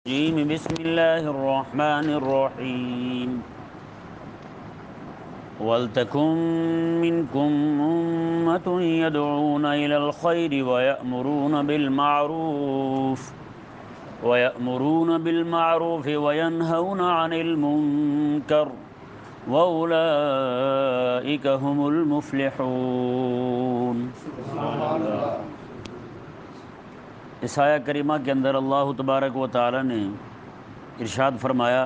بسم اللہ الرحمن الرحیم وَلْتَكُن مِّنكُمْ أُمَّةٌ يَدْعُونَ إِلَى الْخَيْرِ وَيَأْمُرُونَ بِالْمَعْرُوفِ وَيَنْهَوْنَ عَنِ الْمُنكَرِ وَأُولَئِكَ هُمُ الْمُفْلِحُونَ۔ اس آیہ کریمہ کے اندر اللہ تبارک و تعالی نے ارشاد فرمایا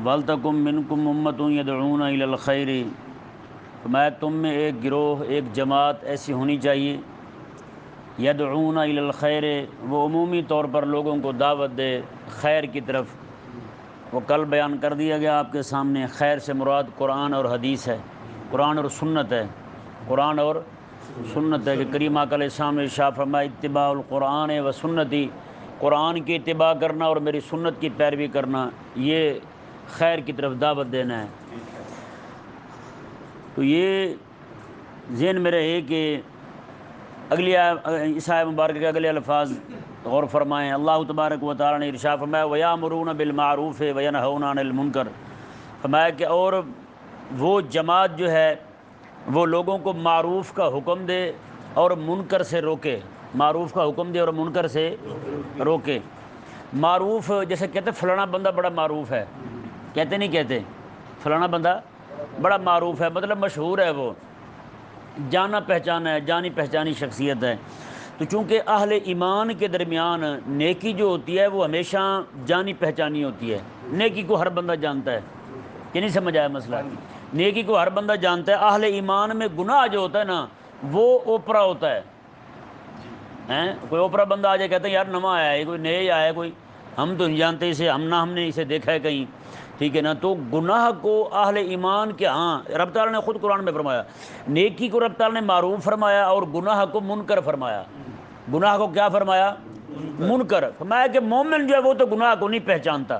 وَلْتَكُن مِّنكُمْ أُمَّةٌ يَدْعُونَ إِلَى الْخَيْرِ، فرمایا تم میں ایک گروہ، ایک جماعت ایسی ہونی چاہیے یدعون الی الخیر، وہ عمومی طور پر لوگوں کو دعوت دے خیر کی طرف۔ وہ کل بیان کر دیا گیا آپ کے سامنے، خیر سے مراد قرآن اور حدیث ہے، قرآن اور سنت ہے، قرآن اور سنت ہے کہ کریم آقا علیہ السلام نے ارشاد فرمایا اتباع القرآن و سنتی، قرآن کی اتباع کرنا اور میری سنت کی پیروی کرنا، یہ خیر کی طرف دعوت دینا ہے۔ تو یہ ذہن میں رہے کہ اگلی اس آیہ مبارکہ کے اگلے الفاظ غور فرمائیں۔ اللہ تبارک و تعالی نے ارشاد فرمایا وَيَأْمُرُونَ بِالْمَعْرُوفِ وَيَنْهَوْنَ عَنِ الْمُنكَرِ، فرمایا کہ اور وہ جماعت جو ہے وہ لوگوں کو معروف کا حکم دے اور منکر سے روکے، معروف کا حکم دے اور منکر سے روکے۔ معروف جیسے کہتے ہیں فلانا بندہ بڑا معروف ہے، کہتے نہیں کہتے فلانا بندہ بڑا معروف ہے، مطلب مشہور ہے، وہ جانا پہچانا ہے، جانی پہچانی شخصیت ہے۔ تو چونکہ اہل ایمان کے درمیان نیکی جو ہوتی ہے وہ ہمیشہ جانی پہچانی ہوتی ہے، نیکی کو ہر بندہ جانتا ہے، کہ نہیں سمجھ آیا مسئلہ؟ نیکی کو ہر بندہ جانتا ہے۔ اہل ایمان میں گناہ جو ہوتا ہے نا وہ اوپرا ہوتا ہے، کوئی اوپرا بندہ آ جائے کہتے ہیں یار نواں آیا ہے، کوئی نئے آیا ہے، کوئی ہم تو نہیں جانتے اسے، ہم نے اسے دیکھا ہے کہیں، ٹھیک ہے نا۔ تو گناہ کو اہل ایمان کے رب تعالیٰ نے خود قرآن میں فرمایا، نیکی کو رب تعالیٰ نے معروف فرمایا اور گناہ کو منکر فرمایا۔ گناہ کو کیا فرمایا؟ منکر فرمایا کہ مومن جو ہے وہ تو گناہ کو نہیں پہچانتا،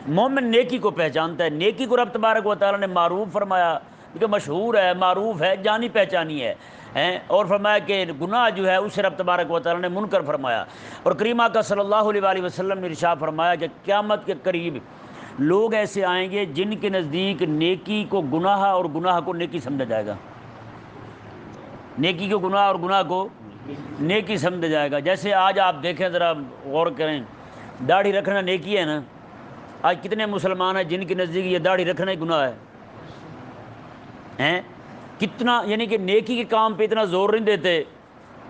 مومن نیکی کو پہچانتا ہے۔ نیکی کو رب تبارک و تعالیٰ نے معروف فرمایا کہ مشہور ہے، معروف ہے، جانی پہچانی ہے، اور فرمایا کہ گناہ جو ہے اسے رب تبارک و تعالیٰ نے منکر فرمایا۔ اور کریم آقا صلی اللہ علیہ وآلہ وسلم نے ارشاد فرمایا کہ قیامت کے قریب لوگ ایسے آئیں گے جن کے نزدیک نیکی کو گناہ اور گناہ کو نیکی سمجھا جائے گا، نیکی کو گناہ اور گناہ کو نیکی سمجھا جائے گا۔ جیسے آج آپ دیکھیں، ذرا غور کریں، داڑھی رکھنا نیکی ہے نا، آج کتنے مسلمان ہیں جن کے نزدیک یہ داڑھی رکھنا ہی گناہ ہے، کتنا، یعنی کہ نیکی کے کام پہ اتنا زور نہیں دیتے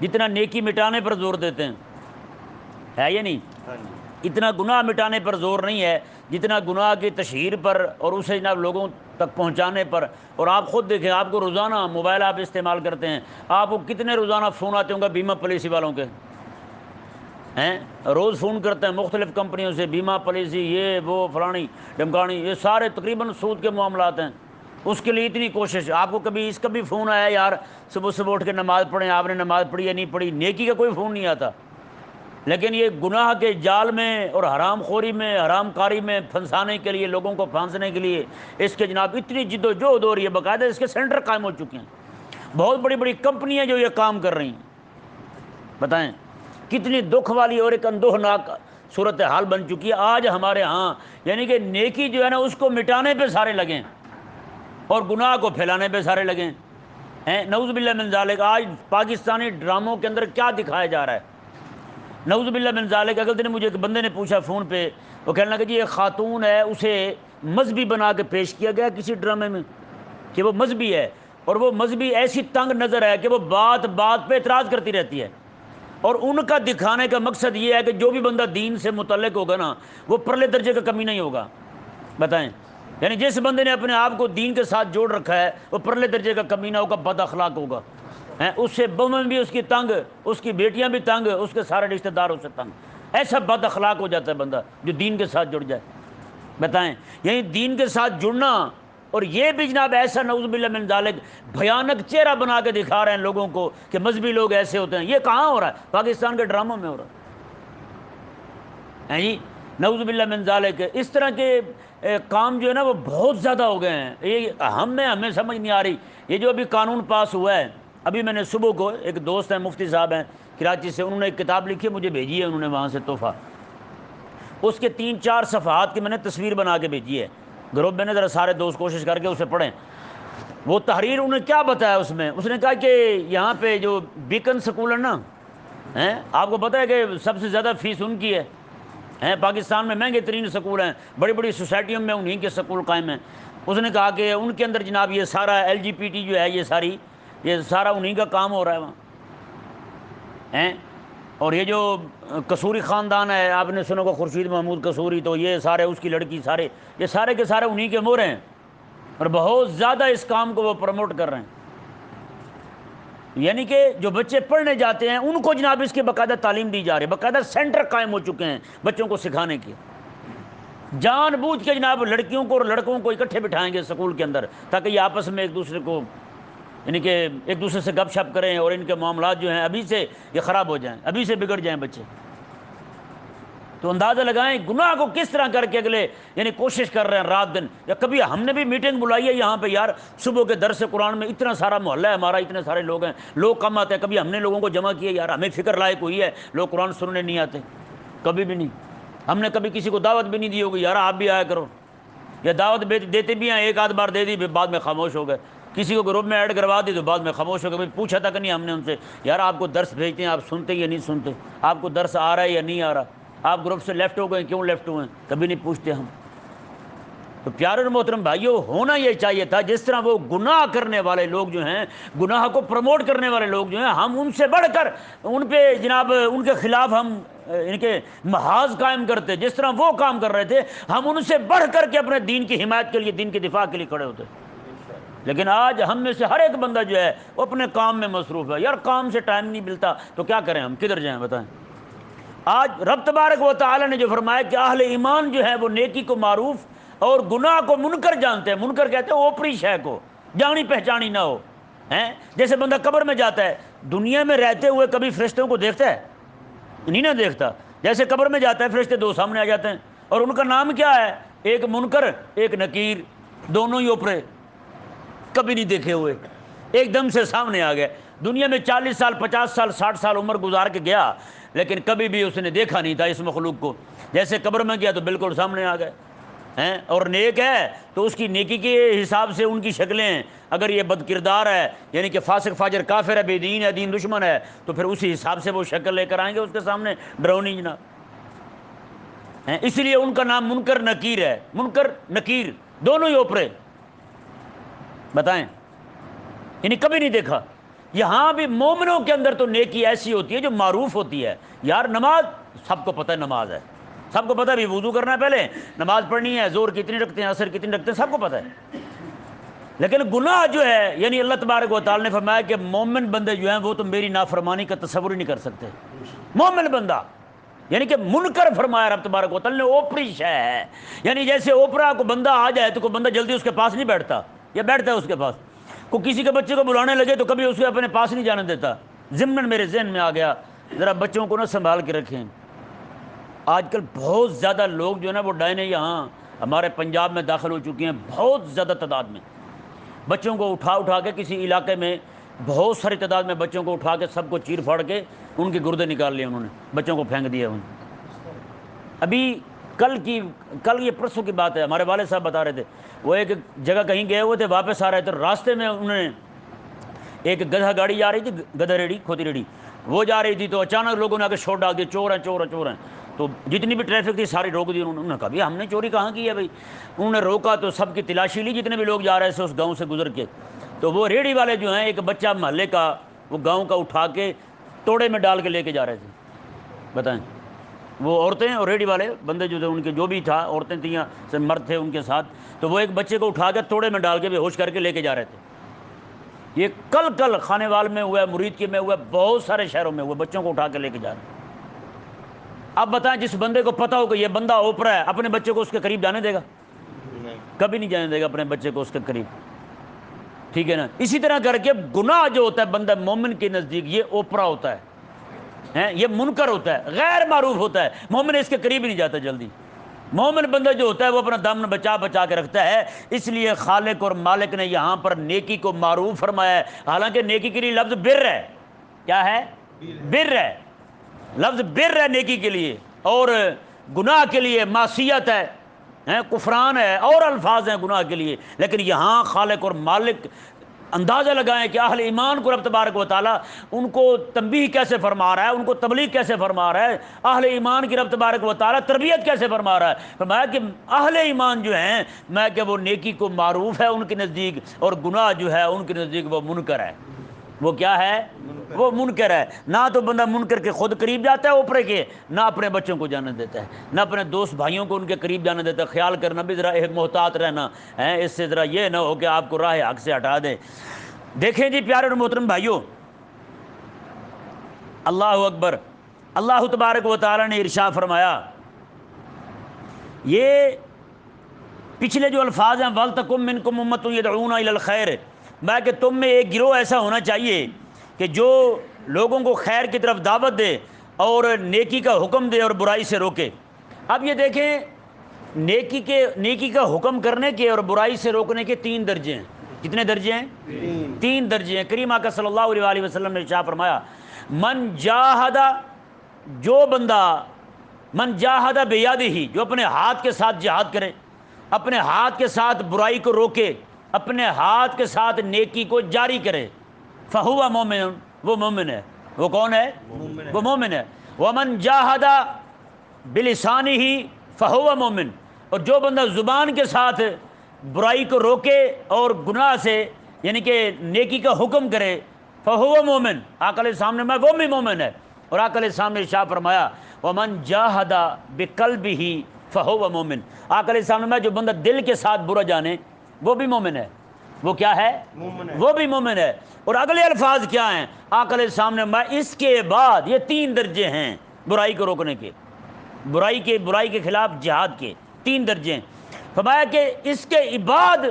جتنا نیکی مٹانے پر زور دیتے ہیں، ہے یا نہیں؟ اتنا گناہ مٹانے پر زور نہیں ہے جتنا گناہ کی تشہیر پر اور اسے جناب لوگوں تک پہنچانے پر۔ اور آپ خود دیکھیں، آپ کو روزانہ موبائل آپ استعمال کرتے ہیں، آپ کو کتنے روزانہ فون آتے ہوں گے بیمہ پالیسی والوں کے، روز فون کرتے ہیں مختلف کمپنیوں سے، بیمہ پالیسی، یہ وہ فلانی ڈمکانی، یہ سارے تقریباً سود کے معاملات ہیں۔ اس کے لیے اتنی کوشش، آپ کو کبھی اس کا بھی فون آیا یار صبح صبح اٹھ کے نماز پڑھیں، آپ نے نماز پڑھی یا نہیں پڑھی؟ نیکی کا کوئی فون نہیں آتا، لیکن یہ گناہ کے جال میں اور حرام خوری میں، حرام کاری میں پھنسانے کے لیے، لوگوں کو پھانسنے کے لیے اس کے جناب اتنی جد و جہد ہو رہی ہے، باقاعدہ اس کے سینٹر قائم ہو چکے ہیں، بہت بڑی بڑی کمپنیاں جو یہ کام کر رہی ہیں۔ بتائیں کتنی دکھ والی اور ایک اندوہناک صورتحال بن چکی ہے آج ہمارے ہاں، یعنی کہ نیکی جو ہے نا اس کو مٹانے پہ سارے لگیں اور گناہ کو پھیلانے پہ سارے لگیں، نعوذ باللہ من ذالک۔ آج پاکستانی ڈراموں کے اندر کیا دکھایا جا رہا ہے، نعوذ باللہ من ذالک۔ اگلے دن مجھے ایک بندے نے پوچھا فون پہ، وہ کہنے لگا جی ایک خاتون ہے، اسے مذہبی بنا کے پیش کیا گیا کسی ڈرامے میں کہ وہ مذہبی ہے، اور وہ مذہبی ایسی تنگ نظر ہے کہ وہ بات بات پہ اعتراض کرتی رہتی ہے، اور ان کا دکھانے کا مقصد یہ ہے کہ جو بھی بندہ دین سے متعلق ہوگا نا وہ پرلے درجے کا کمی نہیں ہوگا۔ بتائیں، یعنی جس بندے نے اپنے آپ کو دین کے ساتھ جوڑ رکھا ہے وہ پرلے درجے کا کمینہ ہوگا، بد اخلاق ہوگا، اس سے بہن بھی اس کی تنگ، اس کی بیٹیاں بھی تنگ، اس کے سارے رشتہ دار اس سے تنگ، ایسا بد اخلاق ہو جاتا ہے بندہ جو دین کے ساتھ جڑ جائے۔ بتائیں، یعنی دین کے ساتھ جڑنا، اور یہ بھی جناب ایسا نعوذ باللہ من ذالک بھیانک چہرہ بنا کے دکھا رہے ہیں لوگوں کو کہ مذہبی لوگ ایسے ہوتے ہیں۔ یہ کہاں ہو رہا ہے؟ پاکستان کے ڈراموں میں ہو رہا ہے جی، نعوذ باللہ من ذالک۔ اس طرح کے کام جو ہے نا وہ بہت زیادہ ہو گئے ہیں، یہ ہمیں سمجھ نہیں آ رہی۔ یہ جو ابھی قانون پاس ہوا ہے، ابھی میں نے صبح کو، ایک دوست ہیں مفتی صاحب ہیں کراچی سے، انہوں نے ایک کتاب لکھی ہے، مجھے بھیجی ہے انہوں نے وہاں سے تحفہ، اس کے 3-4 صفحات کی میں نے تصویر بنا کے بھیجی ہے گروپ میں نے، ذرا سارے دوست کوشش کر کے اسے پڑھیں۔ وہ تحریر انہوں نے کیا بتایا اس میں، اس نے کہا کہ یہاں پہ جو بیکن سکول ہے نا، آپ کو پتہ ہے کہ سب سے زیادہ فیس ان کی ہے، پاکستان میں مہنگے ترین سکول ہیں، بڑی بڑی سوسائٹیوں میں انہیں کے سکول قائم ہیں۔ اس نے کہا کہ ان کے اندر جناب یہ سارا LGBT جو ہے یہ سارا انہیں کا کام ہو رہا ہے وہاں، اور یہ جو قصوری خاندان ہے، آپ نے سنا کو خورشید محمود قصوری، تو یہ سارے اس کی لڑکی سارے یہ سارے کے سارے انہیں کے مورے ہیں، اور بہت زیادہ اس کام کو وہ پروموٹ کر رہے ہیں۔ یعنی کہ جو بچے پڑھنے جاتے ہیں ان کو جناب اس کی باقاعدہ تعلیم دی جا رہی ہے، باقاعدہ سینٹر قائم ہو چکے ہیں بچوں کو سکھانے کے، جان بوجھ کے جناب لڑکیوں کو اور لڑکوں کو اکٹھے بٹھائیں گے سکول کے اندر، تاکہ یہ آپس میں ایک دوسرے کو یعنی کہ ایک دوسرے سے گپ شپ کریں، اور ان کے معاملات جو ہیں ابھی سے یہ خراب ہو جائیں، ابھی سے بگڑ جائیں بچے۔ تو اندازہ لگائیں گناہ کو کس طرح کر کے اگلے یعنی کوشش کر رہے ہیں رات دن۔ یا کبھی ہم نے بھی میٹنگ بلائی ہے یہاں پہ، یار صبح کے درس قرآن میں اتنا سارا محلہ ہے ہمارا، اتنے سارے لوگ ہیں، لوگ کم آتے ہیں، کبھی ہم نے لوگوں کو جمع کیا، یار ہمیں فکر لائق ہوئی ہے لوگ قرآن سننے نہیں آتے، کبھی بھی نہیں۔ ہم نے کبھی کسی کو دعوت بھی نہیں دی ہوگی، یار آپ بھی آیا کرو، یا دعوت دیتے بھی ہیں، ایک آدھ بار دے دی بعد میں خاموش ہو گئے، کسی کو گروپ میں ایڈ کروا دی تو بعد میں خاموش ہو گئے، پوچھا تک نہیں ہم نے ان سے، یار آپ کو درس بھیجتے ہیں آپ سنتے یا نہیں سنتے، آپ کو درس آ رہا ہے یا نہیں آ رہا، آپ گروپ سے لیفٹ ہو گئے، کیوں لیفٹ ہوئے ہیں، کبھی نہیں پوچھتے ہم۔ تو پیارے اور محترم بھائیو، ہونا یہ چاہیے تھا جس طرح وہ گناہ کرنے والے لوگ جو ہیں، گناہ کو پروموٹ کرنے والے لوگ جو ہیں، ہم ان سے بڑھ کر ان پہ جناب ان کے خلاف ہم ان کے محاذ قائم کرتے، جس طرح وہ کام کر رہے تھے ہم ان سے بڑھ کر کے اپنے دین کی حمایت کے لیے، دین کے دفاع کے لیے کھڑے ہوتے۔ لیکن آج ہم میں سے ہر ایک بندہ جو ہے وہ اپنے کام میں مصروف ہے، یار کام سے ٹائم نہیں ملتا تو کیا کریں، ہم کدھر جائیں بتائیں۔ آج رب تبارک و تعالی نے جو فرمایا کہ اہل ایمان جو ہے وہ نیکی کو معروف اور گناہ کو منکر جانتے ہیں، منکر کہتے ہیں اوپری شے کو، جانی پہچانی نہ ہو، جیسے بندہ قبر میں جاتا ہے، دنیا میں رہتے ہوئے کبھی فرشتوں کو دیکھتا ہے نہیں نہ دیکھتا، جیسے قبر میں جاتا ہے فرشتے دو سامنے آ جاتے ہیں، اور ان کا نام کیا ہے، ایک منکر ایک نکیر، دونوں ہی اوپرے، کبھی نہیں دیکھے ہوئے، ایک دم سے سامنے آ گئے۔ دنیا میں 40 سال 50 سال 60 سال عمر گزار کے گیا، لیکن کبھی بھی اس نے دیکھا نہیں تھا اس مخلوق کو، جیسے قبر میں گیا تو بالکل سامنے آ گئے، اور نیک ہے تو اس کی نیکی کے حساب سے ان کی شکلیں ہیں، اگر یہ بد کردار ہے یعنی کہ فاسق فاجر کافر ہے، بے دین ہے، دین دشمن ہے، تو پھر اسی حساب سے وہ شکل لے کر آئیں گے اس کے سامنے، ڈرونی جناب۔ اس لیے ان کا نام منکر نکیر ہے، منکر نکیر دونوں ہی اوپرے، بتائیں، یعنی کبھی نہیں دیکھا۔ یہاں بھی مومنوں کے اندر تو نیکی ایسی ہوتی ہے جو معروف ہوتی ہے، یار نماز سب کو پتہ ہے، نماز ہے سب کو پتہ ہے، بھی وضو کرنا ہے پہلے، نماز پڑھنی ہے، زور کتنی رکھتے ہیں، عصر کتنی رکھتے ہیں، سب کو پتہ ہے۔ لیکن گناہ جو ہے یعنی اللہ تبارک و تعالی نے فرمایا کہ مومن بندے جو ہیں وہ تو میری نافرمانی کا تصور ہی نہیں کر سکتے۔ مومن بندہ یعنی کہ منکر فرمایا رب تبارک و تعالی نے، اوپری شے ہے، یعنی جیسے اوپرا کو بندہ آ جائے تو کوئی بندہ جلدی اس کے پاس نہیں بیٹھتا، یا بیٹھتا ہے اس کے پاس، کوئی کسی کے بچے کو بلانے لگے تو کبھی اس کو اپنے پاس نہیں جانے دیتا۔ ضمن میرے ذہن میں آ گیا، ذرا بچوں کو نہ سنبھال کے رکھیں۔ آج کل بہت زیادہ لوگ جو ہے نا وہ ڈائنے یہاں ہمارے پنجاب میں داخل ہو چکی ہیں، بہت زیادہ تعداد میں، بچوں کو اٹھا کے کسی علاقے میں بہت ساری تعداد میں بچوں کو اٹھا کے سب کو چیر پھاڑ کے ان کے گردے نکال لیے، انہوں نے بچوں کو پھینک دیا۔ ابھی کل یہ پرسوں کی بات ہے، ہمارے والد صاحب بتا رہے تھے، وہ ایک جگہ کہیں گئے ہوئے تھے، واپس آ رہے تھے، راستے میں انہوں نے ایک گدھا گاڑی جا رہی تھی، گدھا ریڑھی کھوتی ریڑھی وہ جا رہی تھی، تو اچانک لوگوں نے آ کے شوٹ ڈال دیا، چور ہیں چور ہیں چور ہیں، تو جتنی بھی ٹریفک تھی ساری روک دی، انہوں نے کہا بھی ہم نے چوری کہاں کی ہے بھائی، انہوں نے روکا تو سب کی تلاشی لی جتنے بھی لوگ جا رہے تھے اس گاؤں سے گزر کے، تو وہ ریڑھی والے جو ہیں ایک بچہ محلے کا وہ گاؤں کا اٹھا کے توڑے میں ڈال کے لے کے جا رہے تھے، بتائیں، وہ عورتیں اور ریڑھی والے بندے جو تھے ان کے جو بھی تھا، عورتیں تھیں یا مرد تھے ان کے ساتھ، تو وہ ایک بچے کو اٹھا کے توڑے میں ڈال کے بے ہوش کر کے لے کے جا رہے تھے۔ یہ کل خانے وال میں ہوا ہے، مرید کے میں ہوا ہے، بہت سارے شہروں میں ہوا، بچوں کو اٹھا کے لے کے جا رہے ہیں۔ اب بتائیں جس بندے کو پتہ ہو کہ یہ بندہ اوپرا ہے، اپنے بچے کو اس کے قریب جانے دے گا؟ کبھی نہیں جانے دے گا اپنے بچے کو اس کے قریب، ٹھیک ہے نا۔ اسی طرح کر کے گناہ جو ہوتا ہے بندہ مومن کے نزدیک یہ اوپرا ہوتا ہے، یہ منکر ہوتا ہے، غیر معروف ہوتا ہے، مومن اس کے قریب ہی نہیں جاتا جلدی۔ مومن بندہ جو ہوتا ہے وہ اپنا دامن بچا کے رکھتا ہے، اس لیے خالق اور مالک نے یہاں پر نیکی کو معروف فرمایا ہے، حالانکہ نیکی کے لیے لفظ بر ہے، کیا ہے؟ بر ہے، لفظ بر ہے نیکی کے لیے، اور گناہ کے لیے معصیت ہے، کفران ہے، اور الفاظ ہیں گناہ کے لیے، لیکن یہاں خالق اور مالک اندازہ لگائیں کہ اہل ایمان کو رب تبارک و تعالیٰ ان کو تنبیہ کیسے فرما رہا ہے، ان کو تبلیغ کیسے فرما رہا ہے، اہل ایمان کی رب تبارک و تعالیٰ تربیت کیسے فرما رہا ہے۔ فرمایا کہ اہل ایمان جو ہیں میں کہ وہ نیکی کو معروف ہے ان کے نزدیک، اور گناہ جو ہے ان کے نزدیک وہ منکر ہے۔ وہ کیا ہے؟ وہ منکر ہے۔ نہ تو بندہ منکر کے خود قریب جاتا ہے اوپرے کے، نہ اپنے بچوں کو جانے دیتا ہے، نہ اپنے دوست بھائیوں کو ان کے قریب جانے دیتا ہے۔ خیال کرنا بھی ذرا محتاط رہنا ہے، اس سے ذرا یہ نہ ہو کہ آپ کو راہ حق سے ہٹا دے۔ دیکھیں جی پیارے اور محترم بھائیوں، اللہ اکبر، اللہ تبارک و تعالی نے ارشاد فرمایا، یہ پچھلے جو الفاظ ہیں وَلْتَكُن مِّنكُمْ أُمَّةٌ يَدْعُونَ إِلَى الْخَيْرِ، میں کہ تم میں ایک گروہ ایسا ہونا چاہیے کہ جو لوگوں کو خیر کی طرف دعوت دے اور نیکی کا حکم دے اور برائی سے روکے۔ اب یہ دیکھیں، نیکی کا حکم کرنے کے اور برائی سے روکنے کے 3 درجے ہیں۔ کتنے درجے ہیں؟ 3 درجے ہیں۔ کریم آقا صلی اللہ علیہ وسلم نے ارشاد فرمایا، من جاہد، جو بندہ، من جاہد بیدہ، جو اپنے ہاتھ کے ساتھ جہاد کرے، اپنے ہاتھ کے ساتھ برائی کو روکے، اپنے ہاتھ کے ساتھ نیکی کو جاری کرے، فہو مومن، وہ مومن ہے۔ وہ کون ہے؟ وہ مومن ہے۔ ومن جاہد بلسانہ فہو مومن، اور جو بندہ زبان کے ساتھ برائی کو روکے اور گناہ سے یعنی کہ نیکی کا حکم کرے، فہو مومن، آقا علیہ السلام نے وہ بھی مومن ہے۔ اور آقا علیہ السلام نے ارشاد فرمایا، ومن جاہد بقلبہ فہو مومن، آقا علیہ السلام نے جو بندہ دل کے ساتھ برا جانے وہ بھی مومن ہے۔ وہ کیا ہے؟ وہ بھی مومن ہے۔ اور اگلے الفاظ کیا ہیں؟ آقا علیہ السلام نے اس کے بعد یہ 3 درجے ہیں برائی کو روکنے کے، برائی کے خلاف جہاد کے 3 درجے ہیں۔ فرمایا کہ اس کے بعد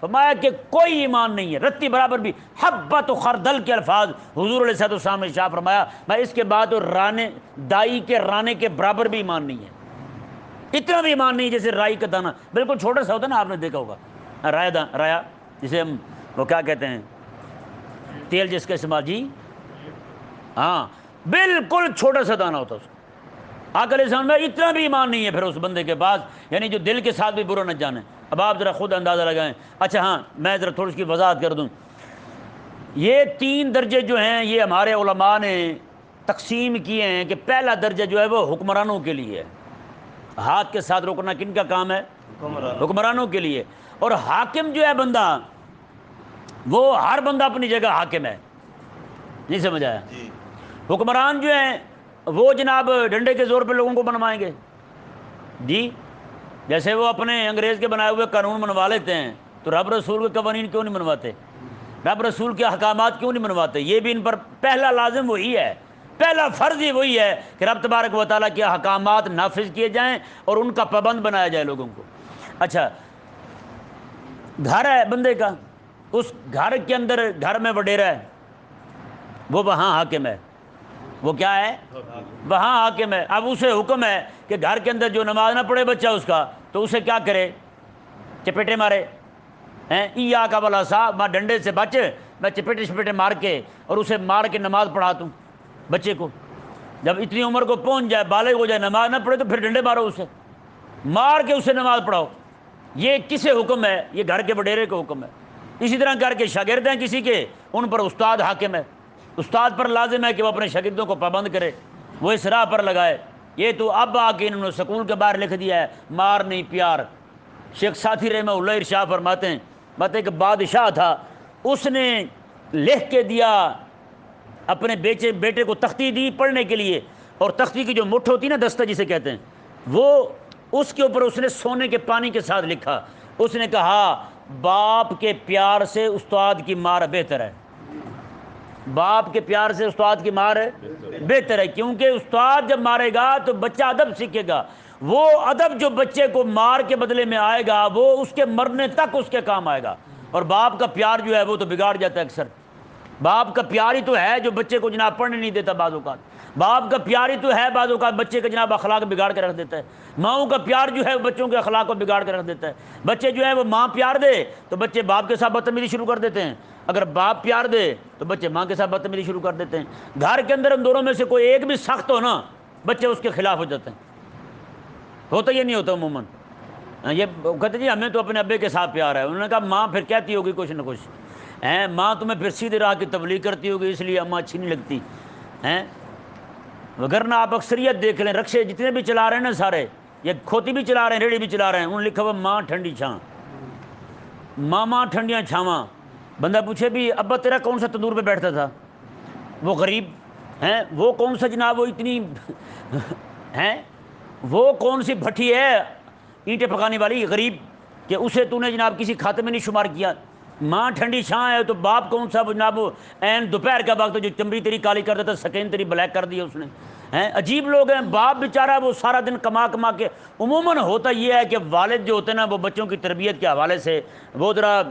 فرمایا کہ کوئی ایمان نہیں ہے، رتی برابر بھی، حبۃ خردل کے الفاظ حضور علیہ السلام نے ارشاد فرمایا، میں اس کے بعد دائی کے رانے کے برابر بھی ایمان نہیں ہے۔ اتنا بھی ایمان نہیں جیسے رائی کا دانہ، بالکل چھوٹا سا ہوتا ہے نا، آپ نے دیکھا ہوگا رایا جسے ہم وہ کیا کہتے ہیں، تیل جس کا استعمال، جی ہاں، بالکل چھوٹا سا دانہ ہوتا ہے اس کا۔ آقا علیہ السلام میں اتنا بھی ایمان نہیں ہے پھر اس بندے کے پاس، یعنی جو دل کے ساتھ بھی برا نہ جانے۔ اب آپ ذرا خود اندازہ لگائیں۔ اچھا ہاں، میں ذرا تھوڑی سی وضاحت کر دوں، یہ 3 درجے جو ہیں یہ ہمارے علماء نے تقسیم کیے ہیں کہ پہلا درجہ جو ہے وہ حکمرانوں کے لیے ہے۔ ہاتھ کے ساتھ روکنا کن کا کام ہے؟ حکمرانوں کے لیے۔ اور حاکم جو ہے بندہ، وہ ہر بندہ اپنی جگہ حاکم ہے، نہیں سمجھ آیا؟ حکمران جو ہیں وہ جناب ڈنڈے کے زور پہ لوگوں کو بنوائیں گے، جی جیسے وہ اپنے انگریز کے بنائے ہوئے قانون منوا لیتے ہیں، تو رب رسول کے قوانین کیوں نہیں منواتے؟ رب رسول کے احکامات کیوں نہیں منواتے؟ یہ بھی ان پر پہلا لازم وہی ہے، پہلا فرض ہی وہی ہے کہ رب تبارک و تعالیٰ کے احکامات نافذ کیے جائیں اور ان کا پابند بنایا جائے لوگوں کو۔ اچھا، گھر ہے بندے کا، اس گھر کے اندر گھر میں وڈیرا ہے، وہ وہاں حاکم ہے۔ وہ کیا ہے؟ وہاں حاکم ہے۔ اب اسے حکم ہے کہ گھر کے اندر جو نماز نہ پڑھے بچہ اس کا، تو اسے کیا کرے؟ چپیٹے مارے، ایاک والعصا، میں ڈنڈے سے بچ، میں چپیٹے مار کے اور اسے مار کے نماز پڑھاتا ہوں بچے کو۔ جب اتنی عمر کو پہنچ جائے، بالغ ہو جائے، نماز نہ پڑھے تو پھر ڈنڈے مارو، اسے مار کے اسے نماز پڑھاؤ۔ یہ کسے حکم ہے؟ یہ گھر کے وڈیرے کو حکم ہے۔ اسی طرح گھر کے شاگرد ہیں کسی کے، ان پر استاد حاکم ہے۔ استاد پر لازم ہے کہ وہ اپنے شاگردوں کو پابند کرے، وہ اس راہ پر لگائے۔ یہ تو اب آ کے انہوں نے سکول کے باہر لکھ دیا ہے، مار نہیں پیار۔ شیخ ساتھی رحمہ اللہ ارشاد فرماتے ہیں کہ بادشاہ تھا، اس نے لکھ کے دیا، اپنے بیٹے کو تختی دی پڑھنے کے لیے، اور تختی کی جو مٹھ ہوتی ہے نا، دستہ جسے کہتے ہیں، وہ اس کے اوپر اس نے سونے کے پانی کے ساتھ لکھا۔ اس نے کہا، باپ کے پیار سے استاد کی مار بہتر ہے۔ باپ کے پیار سے استاد کی مار بہتر ہے، کیونکہ استاد جب مارے گا تو بچہ ادب سیکھے گا۔ وہ ادب جو بچے کو مار کے بدلے میں آئے گا، وہ اس کے مرنے تک اس کے کام آئے گا۔ اور باپ کا پیار جو ہے وہ تو بگاڑ جاتا ہے اکثر۔ باپ کا پیار ہی تو ہے جو بچے کو جناب پڑھنے نہیں دیتا، بعض اوقات باپ کا پیار ہی تو ہے بعض اوقات بچے کے جناب اخلاق بگاڑ کے رکھ دیتا ہے۔ ماؤں کا پیار جو ہے بچوں کے اخلاق کو بگاڑ کے رکھ دیتا ہے۔ بچے جو ہے وہ ماں پیار دے تو بچے باپ کے ساتھ بدتمیزی شروع کر دیتے ہیں، اگر باپ پیار دے تو بچے ماں کے ساتھ بدتمیزی شروع کر دیتے ہیں۔ گھر کے اندر ان دونوں میں سے کوئی ایک بھی سخت ہو نا، بچے اس کے خلاف ہو جاتے ہیں۔ ہوتا یہ نہیں ہوتا عموماً. یہ کہتے جی ہمیں تو اپنے ابے کے ساتھ پیار ہے. انہوں نے کہا ماں پھر کہتی ہوگی کچھ نہ کچھ ہیں, ماں تمہیں پھر سیدھے راہ کی تبلیغ کرتی ہوگی اس لیے اماں اچھی نہیں لگتی ہیں. وگرنہ آپ اکثریت دیکھ لیں, رکشے جتنے بھی چلا رہے ہیں نا سارے, یہ کھوتی بھی چلا رہے ہیں, ریڑھی بھی چلا رہے ہیں, انہوں نے لکھا ہوا ماں ٹھنڈی چھاں, ماں ٹھنڈیاں چھاواں. بندہ پوچھے بھی ابا تیرا کون سا تندور پہ بیٹھتا تھا, وہ غریب ہیں, وہ کون سا جناب وہ اتنی ہیں, وہ کون سی بھٹی ہے اینٹیں پکانے والی غریب کہ اسے تو نے جناب کسی کھاتے میں نہیں شمار کیا. ماں ٹھنڈی چھاں ہے تو باپ کون سا جناب این دوپہر کا وقت جو چمڑی تیری کالی کر دیتا, سکین تیری بلیک کر دی اس نے ہیں. عجیب لوگ ہیں. باپ بیچارہ وہ سارا دن کما کے, عموماً ہوتا یہ ہے کہ والد جو ہوتے ہیں نا وہ بچوں کی تربیت کے حوالے سے وہ ذرا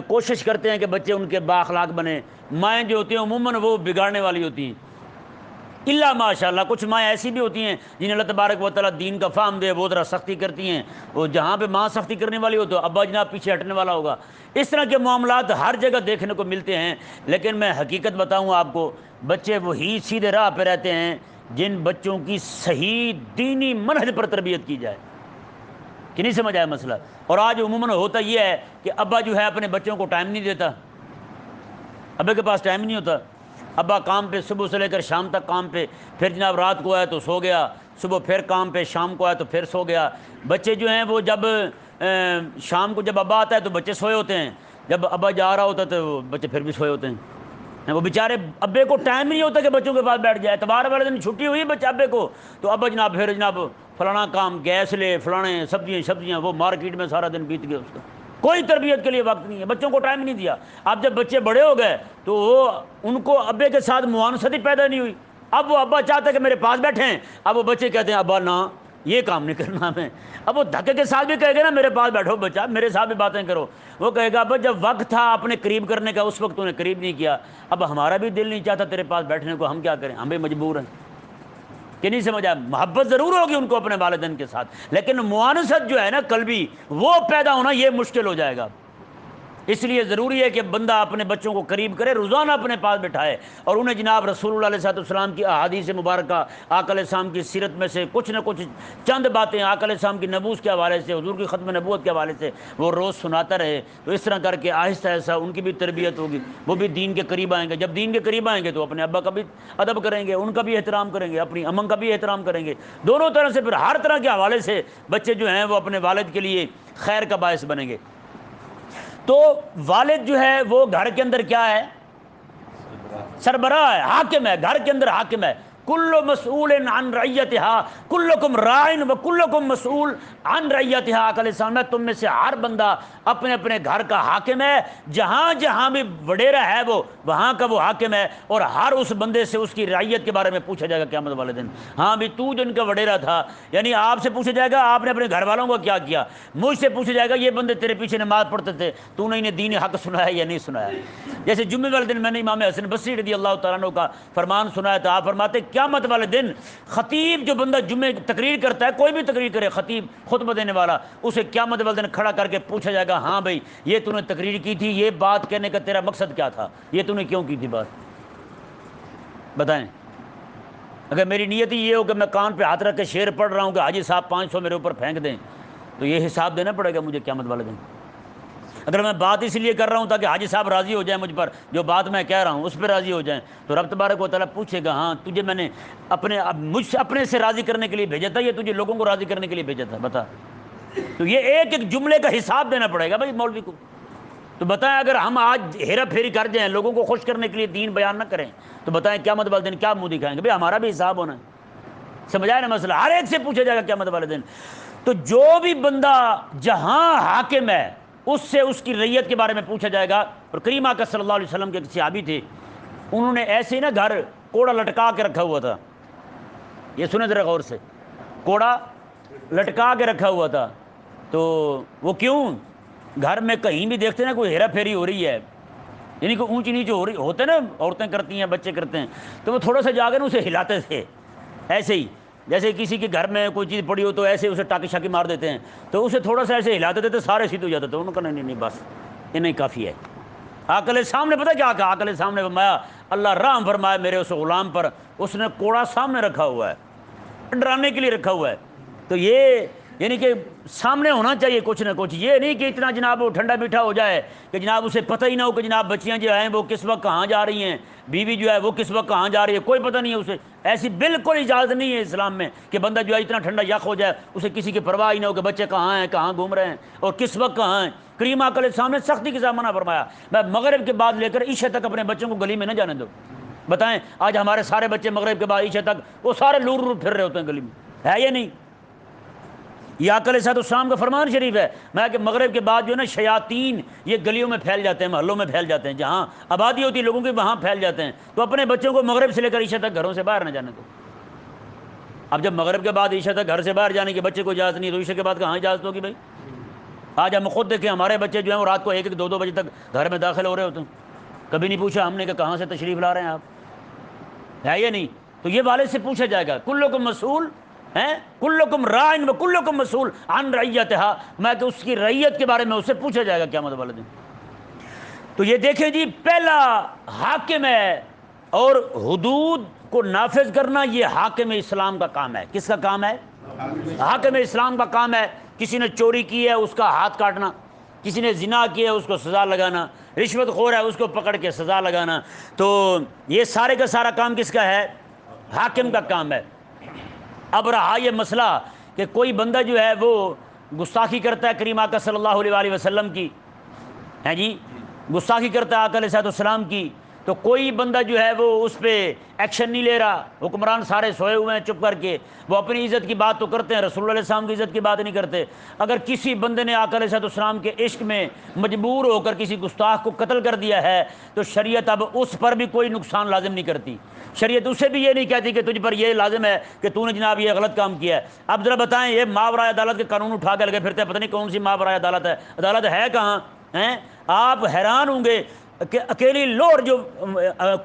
کوشش کرتے ہیں کہ بچے ان کے بااخلاق بنیں. مائیں جو ہوتی ہیں عموماً وہ بگاڑنے والی ہوتی ہیں, الا ماشاء اللہ کچھ مائیں ایسی بھی ہوتی ہیں جنہیں اللہ تبارک و تعالیٰ دین کا فہم دے, وہ ذرا سختی کرتی ہیں. وہ جہاں پہ ماں سختی کرنے والی ہو تو ابا جناب پیچھے ہٹنے والا ہوگا. اس طرح کے معاملات ہر جگہ دیکھنے کو ملتے ہیں. لیکن میں حقیقت بتاؤں آپ کو, بچے وہی سیدھے راہ پہ رہتے ہیں جن بچوں کی صحیح دینی منہج پر تربیت کی جائے. کہ نہیں سمجھ آیا مسئلہ؟ اور آج عموماً ہوتا یہ ہے کہ ابا جو ہے اپنے بچوں کو ٹائم نہیں دیتا, ابے کے پاس ٹائم نہیں ہوتا. ابا کام پہ صبح سے لے کر شام تک کام پہ, پھر جناب رات کو آیا تو سو گیا, صبح پھر کام پہ, شام کو آیا تو پھر سو گیا. بچے جو ہیں وہ جب شام کو جب ابا آتا ہے تو بچے سوئے ہوتے ہیں, جب ابا جا رہا ہوتا ہے تو بچے پھر بھی سوئے ہوتے ہیں. وہ بیچارے ابے کو ٹائم نہیں ہوتا کہ بچوں کے پاس بیٹھ جائے. اتوار والے دن چھٹی ہوئی بچہ ابے کو تو ابا جناب پھر جناب فلانا کام, گیس لے, فلانے سبزیاں وہ مارکیٹ میں سارا دن بیت گیا اس کا. کوئی تربیت کے لیے وقت نہیں ہے, بچوں کو ٹائم نہیں دیا. اب جب بچے بڑے ہو گئے تو وہ ان کو ابے کے ساتھ موانست ہی پیدا نہیں ہوئی. اب وہ ابا چاہتے ہیں کہ میرے پاس بیٹھیں, اب وہ بچے کہتے ہیں ابا نا یہ کام نہیں کرنا ہمیں. اب وہ دھکے کے ساتھ بھی کہے گا نا میرے پاس بیٹھو بچہ, میرے ساتھ بھی باتیں کرو. وہ کہے گا ابا جب وقت تھا اپنے قریب کرنے کا اس وقت تو نے قریب نہیں کیا, اب ہمارا بھی دل نہیں چاہتا تیرے پاس بیٹھنے کو, ہم کیا کریں, ہم بھی مجبور ہیں. کہ نہیں سمجھا؟ محبت ضرور ہوگی ان کو اپنے والدین کے ساتھ, لیکن موانست جو ہے نا قلبی وہ پیدا ہونا یہ مشکل ہو جائے گا. اس لیے ضروری ہے کہ بندہ اپنے بچوں کو قریب کرے, روزانہ اپنے پاس بٹھائے اور انہیں جناب رسول اللہ علیہ السلام کی احادیث مبارکہ, آقا علیہ السلام کی سیرت میں سے کچھ نہ کچھ چند باتیں آقا علیہ السلام کی نبوت کے حوالے سے, حضور کی ختم نبوت کے حوالے سے وہ روز سناتا رہے. تو اس طرح کر کے آہستہ آہستہ ان کی بھی تربیت ہوگی, وہ بھی دین کے قریب آئیں گے. جب دین کے قریب آئیں گے تو اپنے ابا کا بھی ادب کریں گے, ان کا بھی احترام کریں گے, اپنی امن کا بھی احترام کریں گے. دونوں طرح سے پھر ہر طرح کے حوالے سے بچے جو ہیں وہ اپنے والد کے لیے خیر کا باعث بنیں گے. تو والد جو ہے وہ گھر کے اندر کیا ہے؟ سربراہ ہے, حاکم ہے, گھر کے اندر حاکم ہے. کل مسئول عن رعیتها کلکم راع و کلکم مسئول عن رعیتها. آقا علیہ السلام میں تم میں سے ہر بندہ اپنے اپنے گھر کا حاکم ہے. جہاں جہاں بھی وڈیرا ہے وہ وہاں کا وہ حاکم ہے, اور ہر اس بندے سے اس کی رعیت کے بارے میں پوچھا جائے گا قیامت والے دن. ہاں بھی تو جن کا وڈیرا تھا, یعنی آپ سے پوچھا جائے گا آپ نے اپنے گھر والوں کو کیا کیا. مجھ سے پوچھا جائے گا یہ بندے تیرے پیچھے نماز پڑھتے تھے, تو نے انہیں دین حق سنایا یا نہیں سنایا. جیسے جمعے والے دن میں نے امام حسن بصری رضی اللہ تعالیٰ عنہ کا فرمان سنایا تھا. آپ فرماتے قیامت والے دن خطیب جو بندہ جمعے تقریر کرتا ہے, کوئی بھی تقریر کرے, خطیب خطبہ دینے والا, اسے قیامت والے دن کھڑا کر کے پوچھا جائے گا ہاں بھائی یہ تو نے تقریر کی تھی, یہ بات کہنے کا تیرا مقصد کیا تھا, یہ تو نے کیوں کی تھی بات بتائیں. اگر میری نیت ہی یہ ہو کہ میں کان پہ ہاتھ رکھ کے شعر پڑھ رہا ہوں کہ حاجی صاحب 500 میرے اوپر پھینک دیں, تو یہ حساب دینا پڑے گا مجھے قیامت والے دن. اگر میں بات اس لیے کر رہا ہوں تاکہ حاجی صاحب راضی ہو جائیں مجھ پر, جو بات میں کہہ رہا ہوں اس پہ راضی ہو جائیں, تو رب تبارک و تعالیٰ پوچھے گا ہاں تجھے میں نے مجھ سے اپنے سے راضی کرنے کے لیے بھیجا تھا, یہ تجھے لوگوں کو راضی کرنے کے لیے بھیجا تھا, بتا. تو یہ ایک ایک جملے کا حساب دینا پڑے گا بھائی مولوی کو. تو بتائیں اگر ہم آج ہیرا پھیری کر جائیں, لوگوں کو خوش کرنے کے لیے دین بیان نہ کریں, تو بتائیں قیامت والے دن کیا منہ دکھائیں گے؟ بھائی ہمارا بھی حساب ہونا ہے. سمجھائے نا مسئلہ؟ ہر ایک سے پوچھا جائے گا قیامت والے دن. تو جو بھی بندہ جہاں حاکم ہے اس سے اس کی رعیت کے بارے میں پوچھا جائے گا. اور کریم آقا صلی اللہ علیہ وسلم کے کسی صحابی تھے, انہوں نے ایسے ہی نا گھر کوڑا لٹکا کے رکھا ہوا تھا. یہ سنیں ذرا غور سے, کوڑا لٹکا کے رکھا ہوا تھا. تو وہ کیوں؟ گھر میں کہیں بھی دیکھتے نا کوئی ہیرا پھیری ہو رہی ہے, یعنی کہ اونچی نیچے ہو رہی ہوتے نا, عورتیں کرتی ہیں, بچے کرتے ہیں, تو وہ تھوڑا سا جا کر اسے ہلاتے تھے. ایسے ہی جیسے کسی کے گھر میں کوئی چیز پڑی ہو تو ایسے اسے ٹاکی شاکی مار دیتے ہیں, تو اسے تھوڑا سا ایسے ہلاتے تھے, سارے سیدھے ہو جاتے تھے. انہوں نے کہا نہیں بس یہ نہیں کافی ہے. آقا علیہ السلام نے پتہ کیا کہا؟ آقا علیہ السلام نے فرمایا اللہ رحم فرمائے میرے اس غلام پر, اس نے کوڑا سامنے رکھا ہوا ہے, ڈرانے کے لیے رکھا ہوا ہے. تو یہ یعنی کہ سامنے ہونا چاہیے کچھ نہ کچھ، یہ نہیں کہ اتنا جناب وہ ٹھنڈا میٹھا ہو جائے کہ جناب اسے پتہ ہی نہ ہو کہ جناب بچیاں جو ہیں وہ کس وقت کہاں جا رہی ہیں، بیوی جو ہے وہ کس وقت کہاں جا رہی ہے، کوئی پتہ نہیں ہے اسے۔ ایسی بالکل اجازت نہیں ہے اسلام میں کہ بندہ جو ہے اتنا ٹھنڈا یخ ہو جائے اسے کسی کی پرواہ ہی نہ ہو کہ بچے کہاں ہیں، کہاں گھوم رہے ہیں اور کس وقت کہاں ہیں۔ کریم آقا علیہ السلام نے سختی کے ساتھ منع فرمایا، میں مغرب کے بعد لے کر عشاء تک اپنے بچوں کو گلی میں نہ جانے دو۔ بتائیں آج ہمارے سارے بچے مغرب کے بعد عشاء تک وہ سارے لور لور پھر رہے ہوتے ہیں گلی میں، ہے یا نہیں؟ یہ آقا علیہ السلام کا فرمان شریف ہے، میں کہ مغرب کے بعد جو ہے نا شیاطین یہ گلیوں میں پھیل جاتے ہیں، محلوں میں پھیل جاتے ہیں، جہاں آبادی ہوتی ہے لوگوں کی وہاں پھیل جاتے ہیں۔ تو اپنے بچوں کو مغرب سے لے کر عشاء تک گھروں سے باہر نہ جانے دو۔ اب جب مغرب کے بعد عشاء تک گھر سے باہر جانے کے بچے کو اجازت نہیں تو عشاء کے بعد کہاں اجازت ہوگی بھائی؟ آج ہم خود دیکھیں ہمارے بچے جو ہیں وہ رات کو 1 2 بجے تک گھر میں داخل ہو رہے ہوتے ہیں، کبھی نہیں پوچھا ہم نے کہ کہاں سے تشریف لا رہے ہیں آپ، ہے یا نہیں؟ تو یہ والد سے پوچھا جائے گا، کلکم مسئول ہیں، کلکم راعٍ و کلکم مسئول عن رعیتہا، میں کہ اس کی رعیت کے بارے میں اس سے پوچھا جائے گا قیامت والے دن۔ تو یہ دیکھیں جی، پہلا حاکم ہے اور حدود کو نافذ کرنا یہ حاکم اسلام کا کام ہے۔ کس کا کام ہے؟ حاکم اسلام کا کام ہے۔ کسی نے چوری کی ہے اس کا ہاتھ کاٹنا، کسی نے زنا کیا ہے اس کو سزا لگانا، رشوت خور ہے اس کو پکڑ کے سزا لگانا۔ تو یہ سارے کا سارا کام کس کا ہے؟ حاکم کا کام ہے۔ اب رہا یہ مسئلہ کہ کوئی بندہ جو ہے وہ گستاخی کرتا ہے کریم آقا صلی اللہ علیہ وآلہ وسلم کی، ہیں جی، گستاخی کرتا ہے آقا علیہ السلام کی، تو کوئی بندہ جو ہے وہ اس پہ ایکشن نہیں لے رہا، حکمران سارے سوئے ہوئے ہیں چپ کر کے، وہ اپنی عزت کی بات تو کرتے ہیں، رسول اللہ علیہ السلام کی عزت کی بات نہیں کرتے۔ اگر کسی بندے نے آقا علیہ السلام کے عشق میں مجبور ہو کر کسی گستاخ کو قتل کر دیا ہے تو شریعت اب اس پر بھی کوئی نقصان لازم نہیں کرتی، شریعت اسے بھی یہ نہیں کہتی کہ تجھ پر یہ لازم ہے کہ تو نے جناب یہ غلط کام کیا ہے۔ اب ذرا بتائیں، یہ ماورائے عدالت کے قانون اٹھا کے لگے پھرتے ہیں، پتہ نہیں کون سی ماورائے عدالت ہے، عدالت ہے کہاں ہیں؟ آپ حیران ہوں گے کہ اکیلی لوہر جو